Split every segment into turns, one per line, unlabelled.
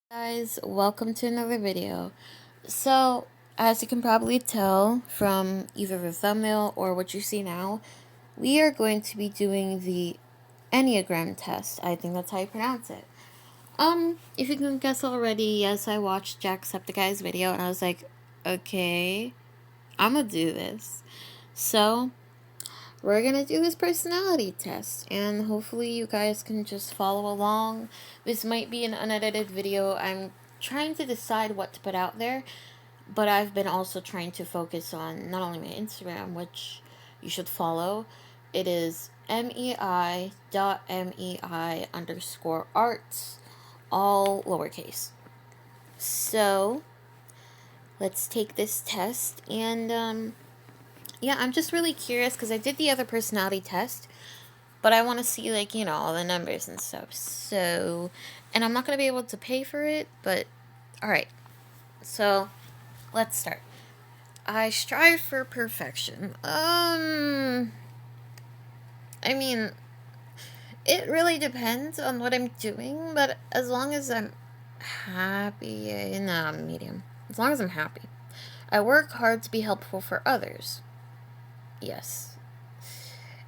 Guys, welcome to another video. So, as you can probably tell from either the thumbnail or what you see now, we are going to be doing the Enneagram test. I think that's how you pronounce it. If you can guess already, yes, I watched Jacksepticeye's video and I was like, okay, I'm gonna do this. So, we're gonna do this personality test, and hopefully you guys can just follow along. This might be an unedited video. I'm trying to decide what to put out there, but I've been also trying to focus on not only my Instagram, which you should follow. It is mei.mei_arts, all lowercase. So let's take this test, and yeah, I'm just really curious because I did the other personality test, but I want to see, like, all the numbers and stuff. So, and I'm not going to be able to pay for it, but alright. So, let's start. I strive for perfection. I mean, it really depends on what I'm doing, but as long as I'm happy, nah, medium. As long as I'm happy. I work hard to be helpful for others. Yes.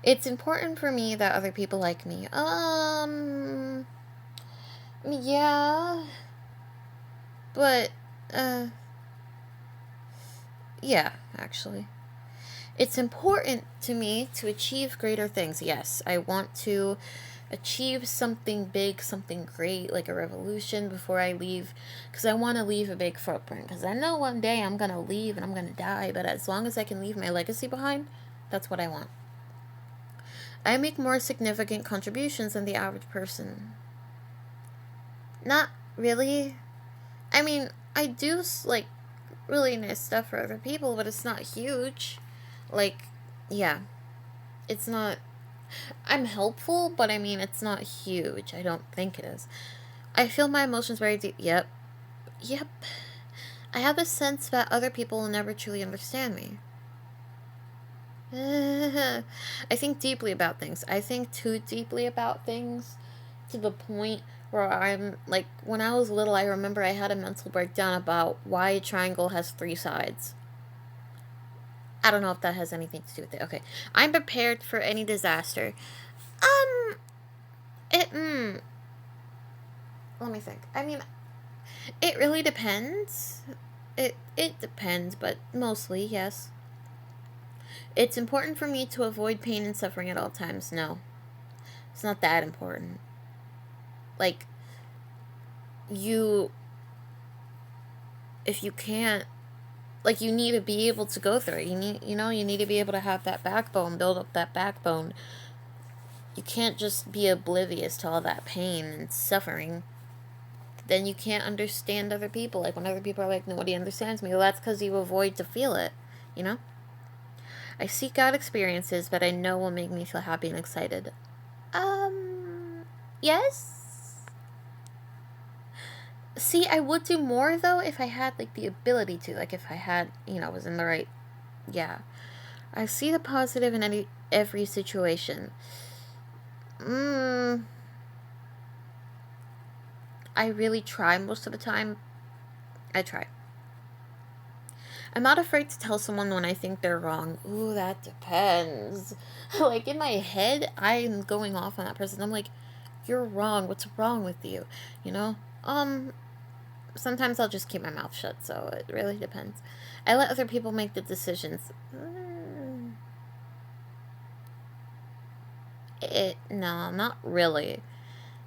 It's important for me that other people like me. Yeah. But, yeah, actually. It's important to me to achieve greater things. Yes, I want to achieve something big, something great, like a revolution before I leave, because I want to leave a big footprint, because I know one day I'm going to leave and I'm going to die, but as long as I can leave my legacy behind, that's what I want. I make more significant contributions than the average person. Not really. I mean, I do, like, really nice stuff for other people, but it's not huge. Like, yeah. It's not... I'm helpful, but I mean, it's not huge. I don't think it is. I feel my emotions very deep. Yep. Yep. I have a sense that other people will never truly understand me. I think deeply about things. I think too deeply about things to the point where I'm, like, when I was little, I remember I had a mental breakdown about why a triangle has 3 sides. I don't know if that has anything to do with it. Okay. I'm prepared for any disaster. It, let me think. I mean, it really depends. It depends, but mostly, yes. It's important for me to avoid pain and suffering at all times. No. It's not that important. Like, if you can't, like, you need to be able to go through it. You need to be able to have that backbone, build up that backbone. You can't just be oblivious to all that pain and suffering. Then you can't understand other people. Like, when other people are like, nobody understands me, well, that's because you avoid to feel it, you know? I seek out experiences that I know will make me feel happy and excited. Yes? See, I would do more, though, if I had, like, the ability to. Like, if I had, was in the right... Yeah. I see the positive in every situation. I really try most of the time. I try. I'm not afraid to tell someone when I think they're wrong. Ooh, that depends. Like, in my head, I'm going off on that person. I'm like, you're wrong. What's wrong with you? You know? Sometimes I'll just keep my mouth shut, so it really depends. I let other people make the decisions. No, not really.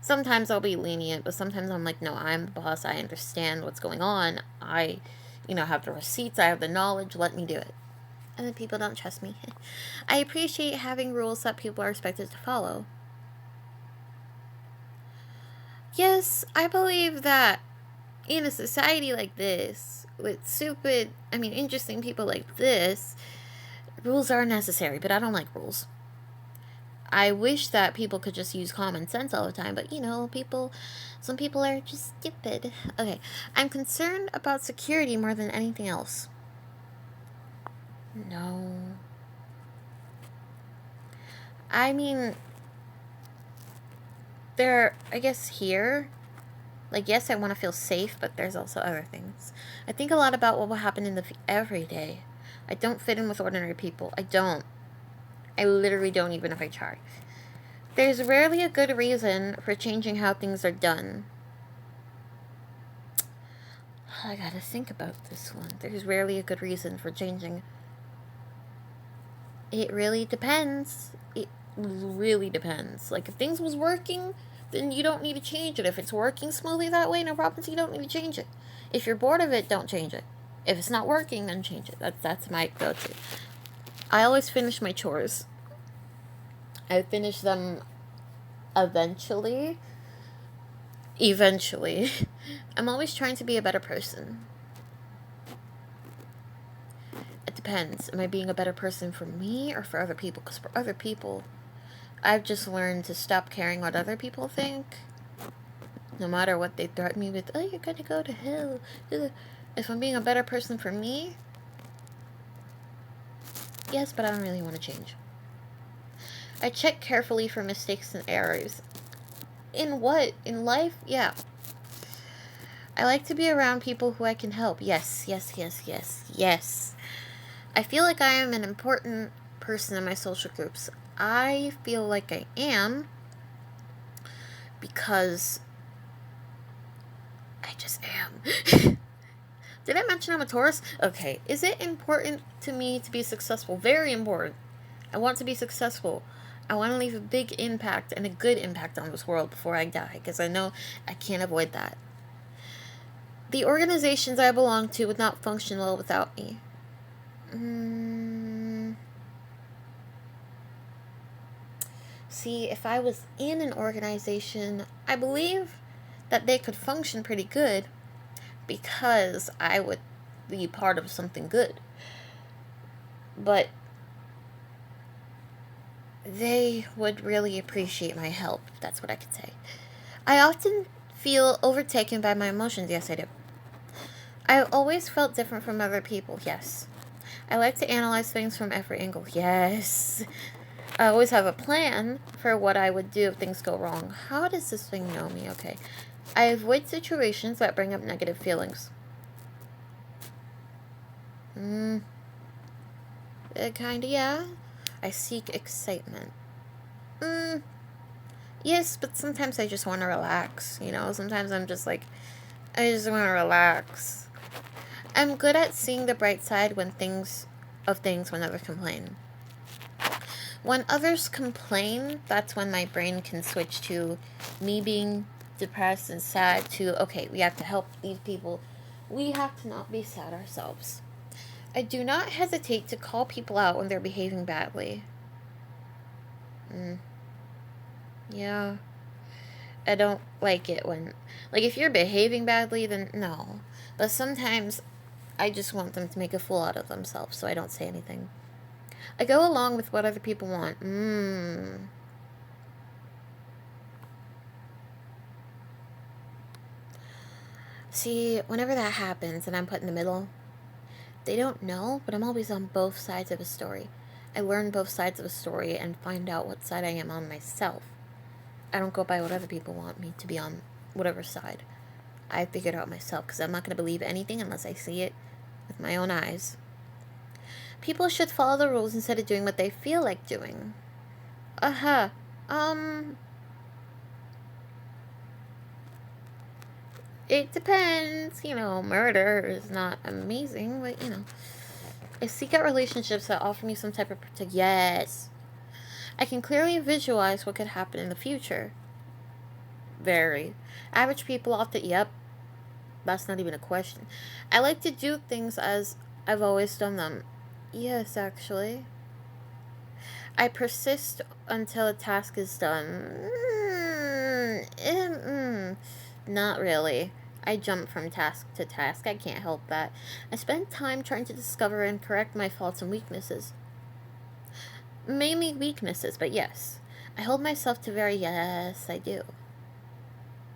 Sometimes I'll be lenient, but sometimes I'm like, no, I'm the boss. I understand what's going on. I have the receipts. I have the knowledge. Let me do it. And then people don't trust me. I appreciate having rules that people are expected to follow. Yes, I believe that in a society like this, with interesting people like this, rules are necessary, but I don't like rules. I wish that people could just use common sense all the time, but some people are just stupid. Okay, I'm concerned about security more than anything else. No. I mean, I guess here, Like, yes, I want to feel safe, but there's also other things. I think a lot about what will happen in the every day. I don't fit in with ordinary people. I don't. I literally don't, even if I try. There's rarely a good reason for changing how things are done. I gotta think about this one. There's rarely a good reason for changing. It really depends. It really depends. Like, if things was working, then you don't need to change it. If it's working smoothly that way, no problems, you don't need to change it. If you're bored of it, don't change it. If it's not working, then change it. That's my go-to. I always finish my chores. I finish them eventually. Eventually. I'm always trying to be a better person. It depends. Am I being a better person for me or for other people? Because for other people, I've just learned to stop caring what other people think. No matter what they threaten me with, oh, you're gonna go to hell. If I'm being a better person for me, yes, but I don't really want to change. I check carefully for mistakes and errors. In what? In life? Yeah. I like to be around people who I can help. Yes, yes, yes, yes, yes. I feel like I am an important person in my social groups. I feel like I am because I just am. Did I mention I'm a Taurus? Okay. Is it important to me to be successful? Very important. I want to be successful. I want to leave a big impact and a good impact on this world before I die, because I know I can't avoid that. The organizations I belong to would not function well without me. See, if I was in an organization, I believe that they could function pretty good because I would be part of something good. But they would really appreciate my help. That's what I could say. I often feel overtaken by my emotions. Yes, I do. I've always felt different from other people. Yes. I like to analyze things from every angle. Yes. I always have a plan for what I would do if things go wrong. How does this thing know me? Okay. I avoid situations that bring up negative feelings. Kinda, yeah. I seek excitement. Yes, but sometimes I just want to relax, Sometimes I'm just like, I just want to relax. I'm good at seeing the bright side when others complain. When others complain, that's when my brain can switch to me being depressed and sad to, okay, we have to help these people. We have to not be sad ourselves. I do not hesitate to call people out when they're behaving badly. Yeah. I don't like it when, like, if you're behaving badly, then no. But sometimes I just want them to make a fool out of themselves, so I don't say anything. I go along with what other people want. See, whenever that happens and I'm put in the middle, they don't know, but I'm always on both sides of a story. I learn both sides of a story and find out what side I am on myself. I don't go by what other people want me to be on, whatever side. I figured out myself, because I'm not going to believe anything unless I see it with my own eyes. People should follow the rules instead of doing what they feel like doing. It depends. Murder is not amazing, but, I seek out relationships that offer me some type of protection. Yes. I can clearly visualize what could happen in the future. Very. Average people often, yep. That's not even a question. I like to do things as I've always done them. Yes, actually. I persist until a task is done. Not really. I jump from task to task. I can't help that. I spend time trying to discover and correct my faults and weaknesses. Mainly weaknesses, but yes. I hold myself to yes, I do.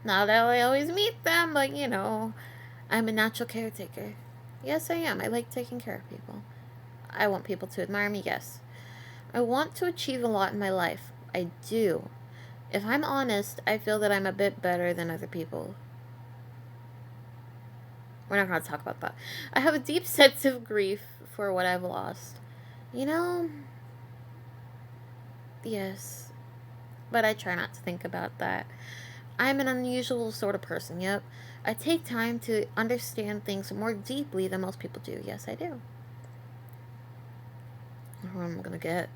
Not that I always meet them, but I'm a natural caretaker. Yes, I am. I like taking care of people. I want people to admire me, yes. I want to achieve a lot in my life. I do. If I'm honest, I feel that I'm a bit better than other people. We're not going to talk about that. I have a deep sense of grief for what I've lost. You know? Yes. But I try not to think about that. I'm an unusual sort of person, yep. I take time to understand things more deeply than most people do. Yes, I do. What am I going to get?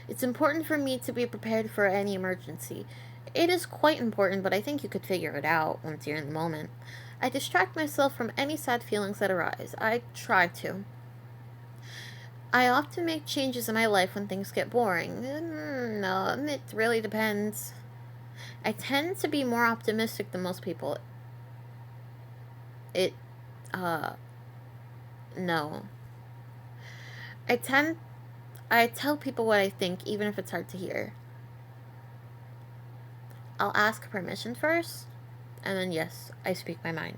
It's important for me to be prepared for any emergency. It is quite important, but I think you could figure it out once you're in the moment. I distract myself from any sad feelings that arise. I try to. I often make changes in my life when things get boring. No, it really depends. I tend to be more optimistic than most people. It, uh, no. I tell people what I think, even if it's hard to hear. I'll ask permission first, and then yes, I speak my mind.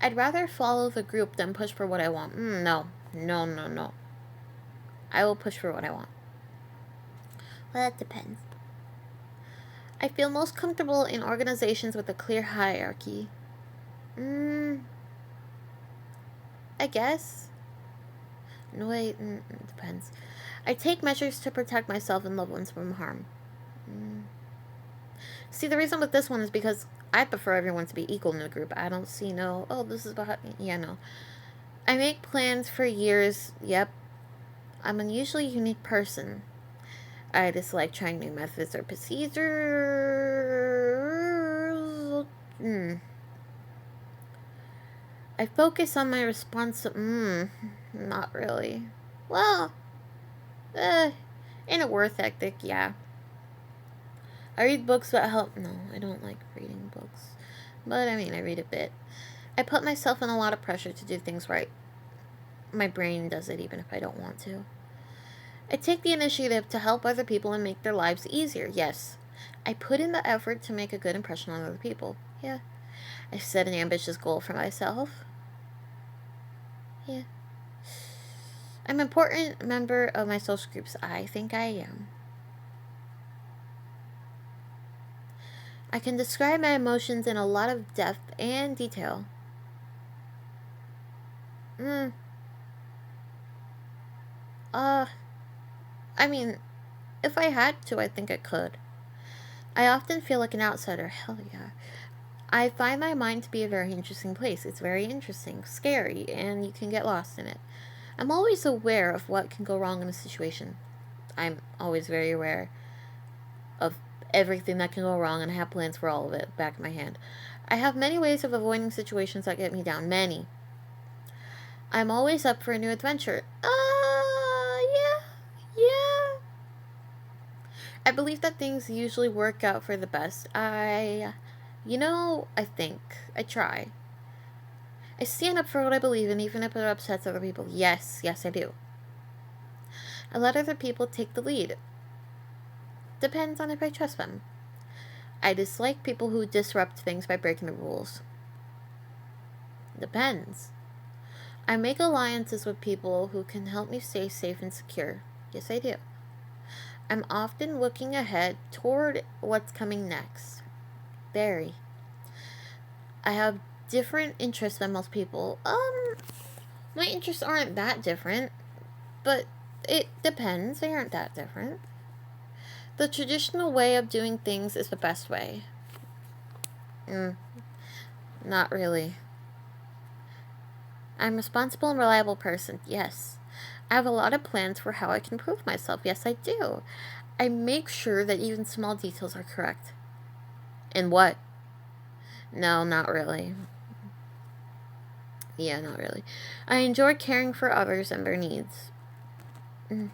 I'd rather follow the group than push for what I want. No. No, no, no. I will push for what I want. Well, that depends. I feel most comfortable in organizations with a clear hierarchy. I guess. No, wait, it depends. I take measures to protect myself and loved ones from harm. See, the reason with this one is because I prefer everyone to be equal in the group. I don't see no, oh, this is about me. Yeah, no. I make plans for years. Yep. I'm a unusually unique person. I dislike trying new methods or procedures. I focus on my response. Not really. Well, in a work ethic, yeah. I read books that help. No, I don't like reading books. But, I mean, I read a bit. I put myself in a lot of pressure to do things right. My brain does it even if I don't want to. I take the initiative to help other people and make their lives easier. Yes. I put in the effort to make a good impression on other people. Yeah. I set an ambitious goal for myself. Yeah. I'm an important member of my social groups. I think I am. I can describe my emotions in a lot of depth and detail. I mean, if I had to, I think I could. I often feel like an outsider. Hell yeah. I find my mind to be a very interesting place. It's very interesting, scary, and you can get lost in it. I'm always aware of what can go wrong in a situation. I'm always very aware of everything that can go wrong, and I have plans for all of it back in my hand. I have many ways of avoiding situations that get me down. Many. I'm always up for a new adventure. Yeah. I believe that things usually work out for the best. I think. I try. I stand up for what I believe in, even if it upsets other people. Yes, I do. I let other people take the lead. Depends on if I trust them. I dislike people who disrupt things by breaking the rules. Depends. I make alliances with people who can help me stay safe and secure. Yes, I do. I'm often looking ahead toward what's coming next. Very. I have different interests than most people. My interests aren't that different, but it depends. They aren't that different. The traditional way of doing things is the best way. Not really. I'm a responsible and reliable person. Yes. I have a lot of plans for how I can improve myself. Yes, I do. I make sure that even small details are correct. In what? No, not really. Yeah, not really. I enjoy caring for others and their needs.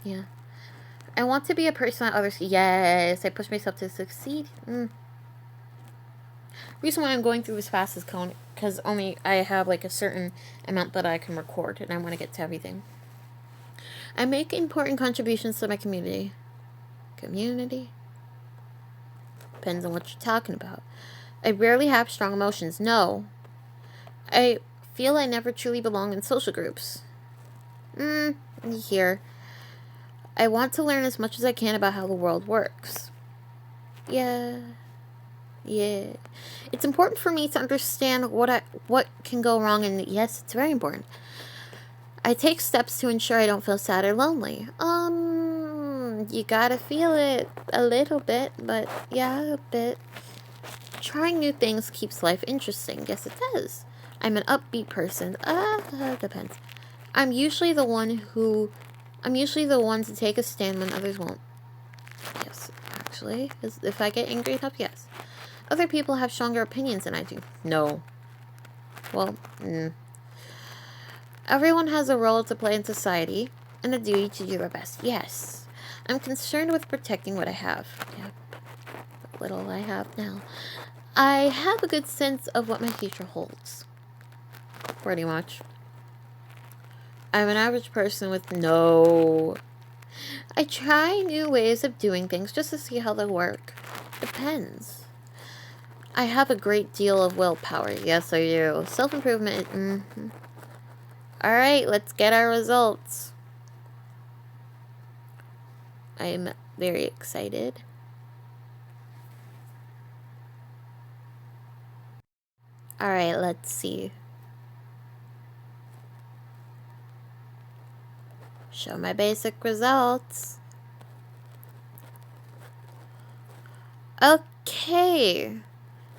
Yeah. I want to be a person that others... Yes, I push myself to succeed. Reason why I'm going through this fast is because only I have like a certain amount that I can record, and I want to get to everything. I make important contributions to my community. Community? Depends on what you're talking about. I rarely have strong emotions. No. I feel I never truly belong in social groups. Here. I want to learn as much as I can about how the world works. Yeah. Yeah. It's important for me to understand what can go wrong, and yes, it's very important. I take steps to ensure I don't feel sad or lonely. You gotta feel it a little bit, but yeah, a bit. Trying new things keeps life interesting. Yes, it does. I'm an upbeat person. Depends. I'm usually the one who... I'm usually the one to take a stand when others won't. Yes, actually. If I get angry enough, yes. Other people have stronger opinions than I do. No. Well, everyone has a role to play in society, and a duty to do their best. Yes. I'm concerned with protecting what I have. Yep. The little I have now. I have a good sense of what my future holds. Pretty much. I'm an average person with no... I try new ways of doing things just to see how they work. Depends. I have a great deal of willpower. Yes, I do. Self-improvement. Alright, let's get our results. I'm very excited. Alright, let's see. Show my basic results. Okay.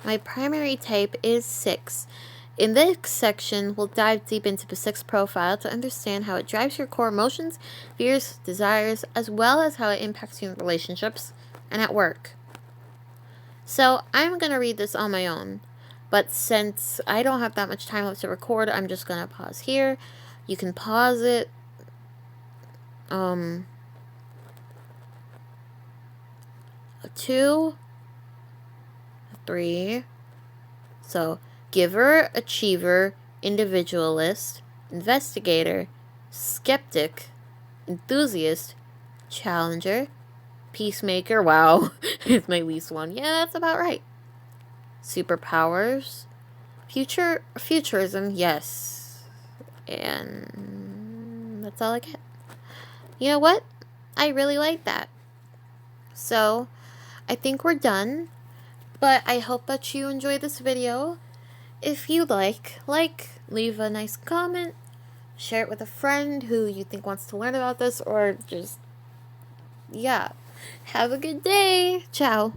My primary type is 6. In this section, we'll dive deep into the 6 profile to understand how it drives your core emotions, fears, desires, as well as how it impacts you in relationships and at work. So I'm going to read this on my own, but since I don't have that much time left to record, I'm just going to pause here. You can pause it. 2, 3. So, giver, achiever, individualist, investigator, skeptic, enthusiast, challenger, peacemaker. Wow, it's my least one. Yeah, that's about right. Superpowers, futurism, yes. And that's all I get. You know what? I really like that. So, I think we're done. But I hope that you enjoyed this video. If you like, leave a nice comment, share it with a friend who you think wants to learn about this, or just, yeah. Have a good day. Ciao.